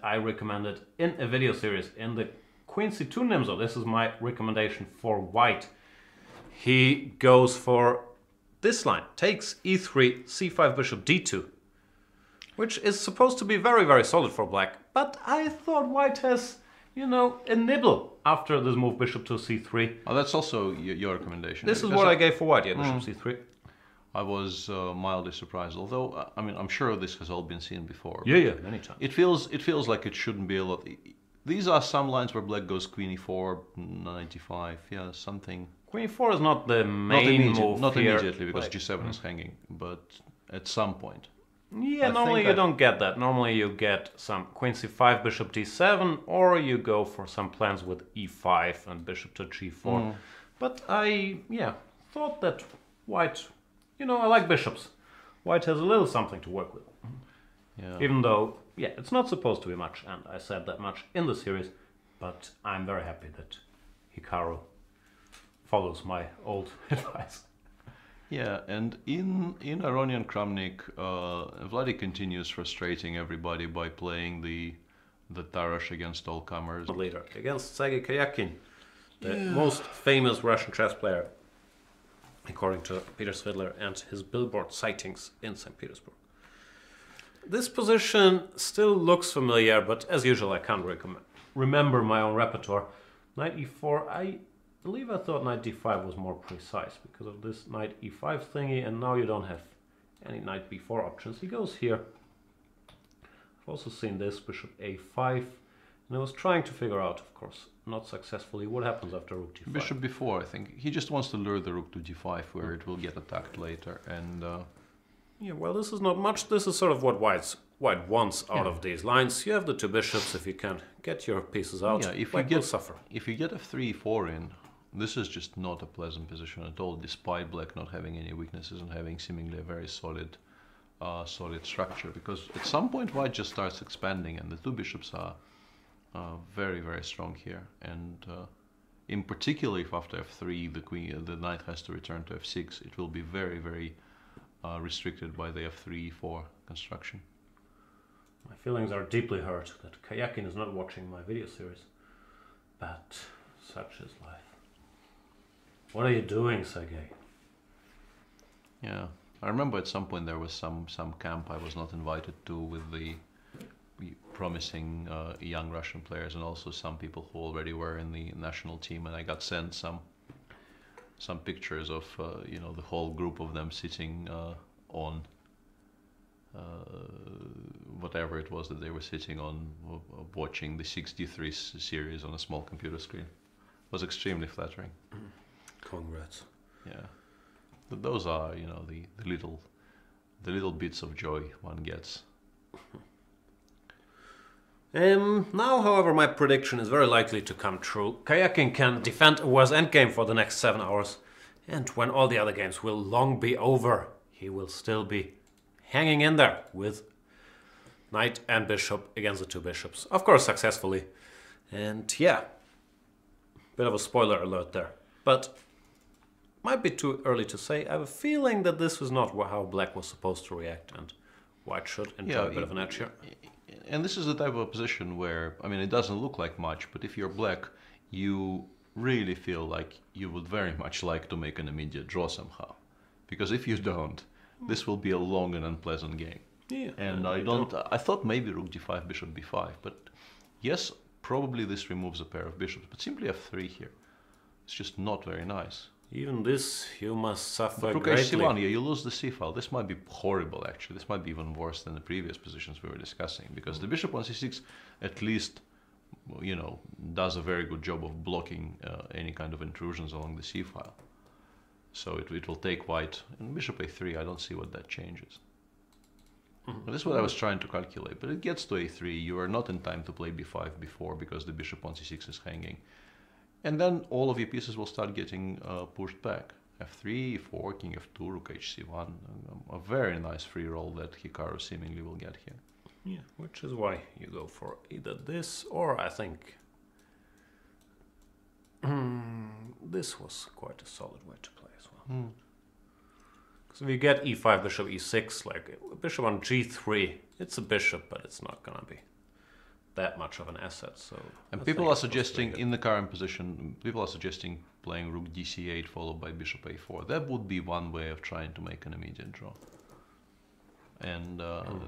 I recommended in a video series in the Queen C2 Nimzo. This is my recommendation for white. He goes for this line, takes e3, c5, bishop d2, which is supposed to be very, very solid for black. But I thought white has, you know, a nibble after this move, bishop to c3. Oh, that's also your recommendation. This is what I gave for white, yeah, bishop c3. I was mildly surprised, although I mean I'm sure this has all been seen before. Yeah, many times. It feels like it shouldn't be a lot. These are some lines where black goes queen e4, 95, yeah, something. Queen e4 is not the main move not here. Immediately, because g7 is hanging, but at some point. Yeah, normally you don't get that. Normally you get some queen c5, bishop d7, or you go for some plans with e5 and bishop to g4. But I, thought that white, you know, I like bishops. White has a little something to work with. Yeah. Even though, it's not supposed to be much, and I said that much in the series, but I'm very happy that Hikaru follows my old advice. Yeah, and in Aronian Kramnik, Vladi continues frustrating everybody by playing the Tarash against all comers. Later, against Sergey Karjakin, the most famous Russian chess player, according to Peter Svidler and his billboard sightings in St. Petersburg. This position still looks familiar, but as usual I can't remember my own repertoire. Knight e4, I believe I thought knight d5 was more precise because of this knight e5 thingy, and now you don't have any knight b4 options. He goes here. I've also seen this, bishop a5, and I was trying to figure out, of course, not successfully, what happens after rook d5. Bishop b4, I think. He just wants to lure the rook to d5, where it will get attacked later, and... Yeah, well, this is not much. This is sort of what white wants out of these lines. You have the two bishops. If you can get your pieces out, white will suffer. If you get f3, e4 in, this is just not a pleasant position at all, despite black not having any weaknesses and having seemingly a very solid structure. Because at some point white just starts expanding, and the two bishops are very, very strong here. And in particular, if after f3 the knight has to return to f6, it will be very, very restricted by the f3, e4 construction. My feelings are deeply hurt that Karjakin is not watching my video series, but such is life. What are you doing, Sergey? Yeah, I remember at some point there was some camp I was not invited to with the promising young Russian players, and also some people who already were in the national team, and I got sent some pictures of the whole group of them sitting on whatever it was that they were sitting on, watching the 63 series on a small computer screen. It was extremely flattering. Congrats. Yeah, but those are the little bits of joy one gets. Now, however, my prediction is very likely to come true. Karjakin can defend a worse endgame for the next 7 hours, and when all the other games will long be over, he will still be hanging in there with knight and bishop against the two bishops. Of course, successfully. And bit of a spoiler alert there. But might be too early to say. I have a feeling that this was not how black was supposed to react, and white should enjoy a bit of an edge here. And this is the type of position where, I mean, it doesn't look like much, but if you're black, you really feel like you would very much like to make an immediate draw somehow. Because if you don't, this will be a long and unpleasant game. Yeah, and I thought maybe rook d5, bishop b5, but yes, probably this removes a pair of bishops, but simply f3 here. It's just not very nice. Even this, you must suffer rook greatly. h1, you lose the c file. This might be horrible, actually. This might be even worse than the previous positions we were discussing, because the bishop on c6 at least, does a very good job of blocking any kind of intrusions along the c file. So it will take white. And bishop a3, I don't see what that changes. This is what I was trying to calculate, but it gets to a3. You are not in time to play b5 before, because the bishop on c6 is hanging. And then all of your pieces will start getting pushed back. f3, e4, king f2, rook hc1. A very nice free roll that Hikaru seemingly will get here. Yeah, which is why you go for either this, or I think this was quite a solid way to play as well. Because if you get e5, bishop e6, like bishop on g3, it's a bishop, but it's not gonna be that much of an asset. So and people are suggesting in the current position, people are suggesting playing rook dc8 followed by bishop a4. That would be one way of trying to make an immediate draw. And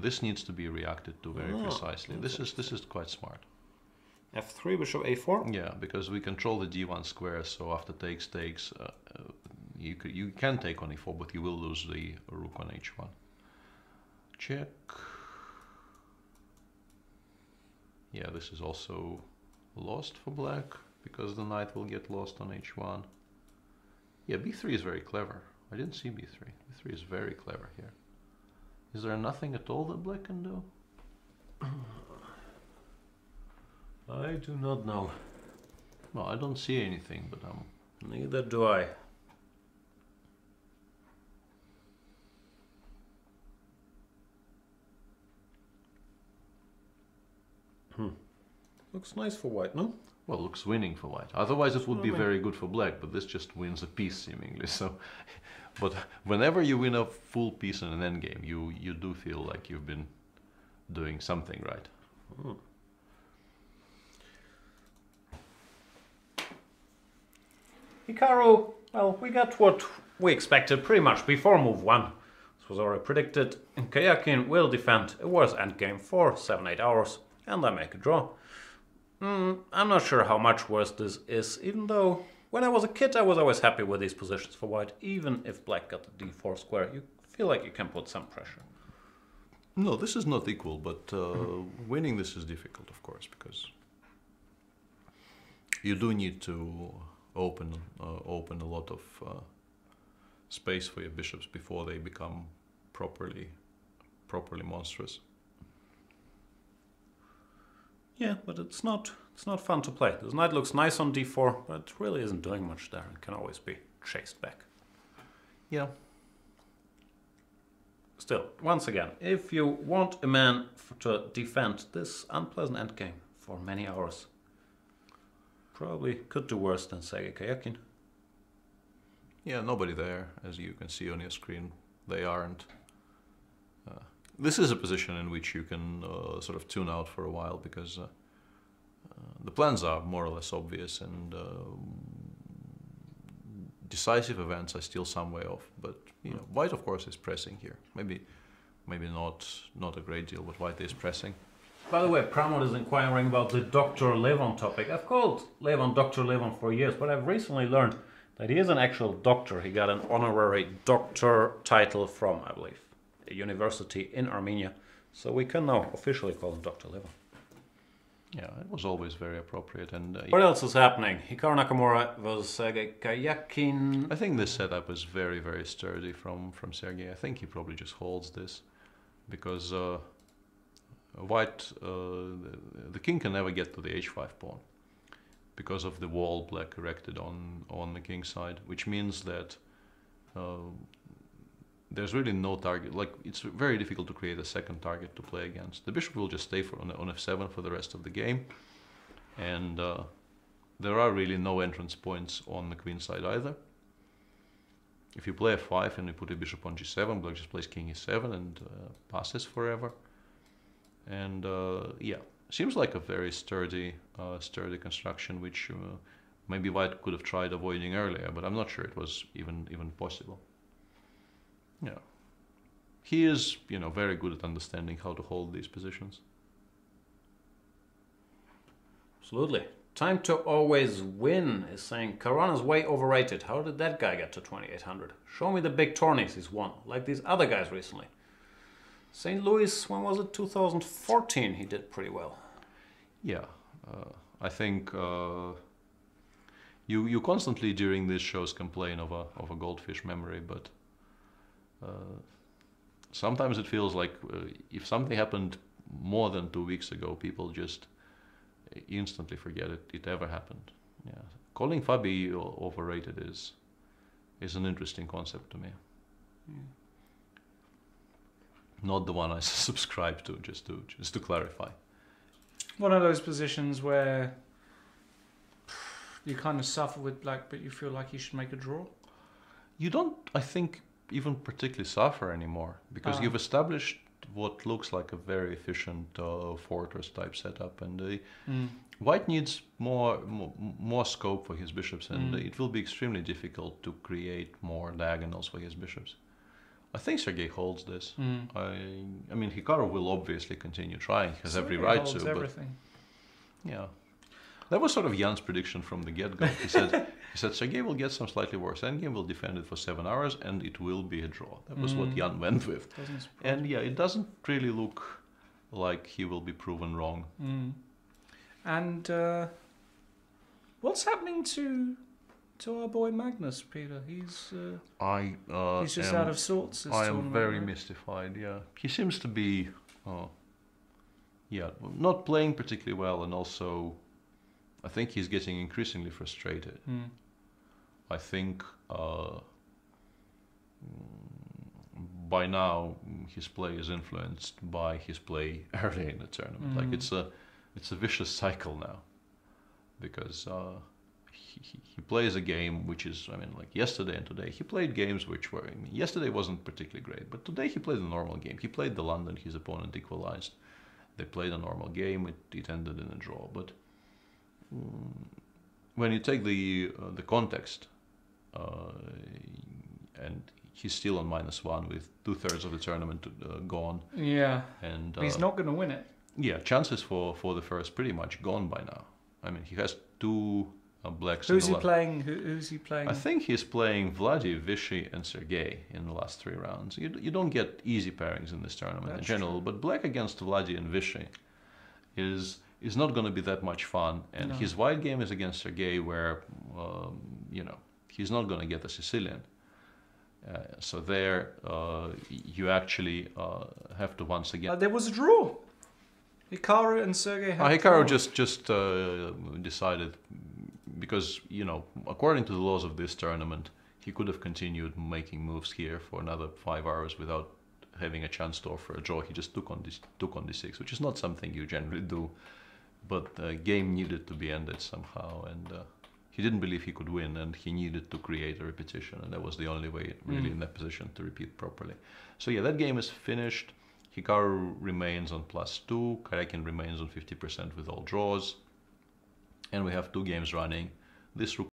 this needs to be reacted to very precisely. This is quite smart. f3, bishop a4. Yeah, because we control the d1 square. So after takes, you can take on e4, but you will lose the rook on h1. Check. Yeah, this is also lost for black because the knight will get lost on h1. Yeah, b3 is very clever. I didn't see b3. b3 is very clever here. Is there nothing at all that black can do? I do not know. No, I don't see anything, but Neither do I. Looks nice for white, no? well, looks winning for white. Otherwise, it would be very good for black, but this just wins a piece seemingly. So, but whenever you win a full piece in an endgame, you do feel like you've been doing something right. Hikaru, well, we got what we expected pretty much before move 1. This was already predicted. Karjakin will defend a worse endgame for 7-8 hours and then make a draw. I'm not sure how much worse this is, even though when I was a kid I was always happy with these positions for white. Even if black got the d4 square, you feel like you can put some pressure. No, this is not equal, but winning this is difficult, of course, because you do need to open a lot of space for your bishops before they become properly monstrous. Yeah, but it's not fun to play. This knight looks nice on d4, but it really isn't doing much there and can always be chased back. Yeah. Still, once again, if you want a man to defend this unpleasant endgame for many hours, probably could do worse than Sergey Karjakin. Yeah, nobody there, as you can see on your screen. They aren't. This is a position in which you can sort of tune out for a while because the plans are more or less obvious and decisive events are still some way off. But you know, white of course is pressing here. Maybe not a great deal, but white is pressing. By the way, Pramod is inquiring about the Dr. Levon topic. I've called Levon Dr. Levon for years, but I've recently learned that he is an actual doctor. He got an honorary doctor title from, I believe, a university in Armenia. So we can now officially call him Dr. Levon. Yeah, it was always very appropriate. And what else is happening? Hikaru Nakamura versus Sergey Karjakin. I think this setup was very, very sturdy from Sergey. I think he probably just holds this because white, the king can never get to the h5 pawn because of the wall black erected on the king side, which means that there's really no target. Like, it's very difficult to create a second target to play against. The bishop will just stay on f7 for the rest of the game, and there are really no entrance points on the queen side either. If you play f5 and you put a bishop on g7, black just plays king e7 and passes forever. And yeah, seems like a very sturdy construction, which maybe white could have tried avoiding earlier, but I'm not sure it was even possible. Yeah, he is, you know, very good at understanding how to hold these positions. Absolutely. Time to always win is saying Caruana's way overrated. How did that guy get to 2800? Show me the big tourneys he's won, like these other guys recently. St. Louis, when was it? 2014, he did pretty well. Yeah, I think you constantly during these shows complain of a goldfish memory, but sometimes it feels like if something happened more than 2 weeks ago, people just instantly forget it ever happened. Yeah, calling Fabi overrated is an interesting concept to me. Not the one I subscribe to, just to clarify. One of those positions where you kind of suffer with black, but you feel like you should make a draw. You don't, I think, even particularly suffer anymore because you've established what looks like a very efficient fortress type setup, and White needs more scope for his bishops, and it will be extremely difficult to create more diagonals for his bishops. I think Sergey holds this. I mean, Hikaru will obviously continue trying. He has every right to. Everything. But yeah, that was sort of Jan's prediction from the get-go. He said Sergey will get some slightly worse endgame, will defend it for 7 hours, and it will be a draw. That was what Jan went with. And yeah, it doesn't really look like he will be proven wrong. And what's happening to our boy Magnus, Peter? He's just out of sorts. I am very mystified. Yeah, he seems to be, not playing particularly well, and also, I think he's getting increasingly frustrated. I think by now his play is influenced by his play early in the tournament. Like it's a vicious cycle now, because he plays a game which is, I mean, like yesterday and today he played games which were, I mean, yesterday wasn't particularly great, but today he played a normal game. He played the London, his opponent equalized. They played a normal game. It ended in a draw. But when you take the context, and he's still on -1 with 2/3 of the tournament gone. Yeah. And he's not going to win it. Yeah, chances for the first pretty much gone by now. I mean, he has 2 blacks. Who's he playing? Who's he playing? I think he's playing Vladi, Vichy, and Sergey in the last 3 rounds. You don't get easy pairings in this tournament in general, but black against Vladi and Vichy is not going to be that much fun. And his white game is against Sergey, where he's not going to get a Sicilian. So there, you actually have to once again. There was a draw. Hikaru and Sergey. Hikaru just decided, because according to the laws of this tournament, he could have continued making moves here for another 5 hours without having a chance to offer a draw. He just took on d6, which is not something you generally do, but the game needed to be ended somehow, and he didn't believe he could win, and he needed to create a repetition, and that was the only way really in that position to repeat properly. So yeah, that game is finished. Hikaru remains on +2, Karjakin remains on 50% with all draws, and we have 2 games running. This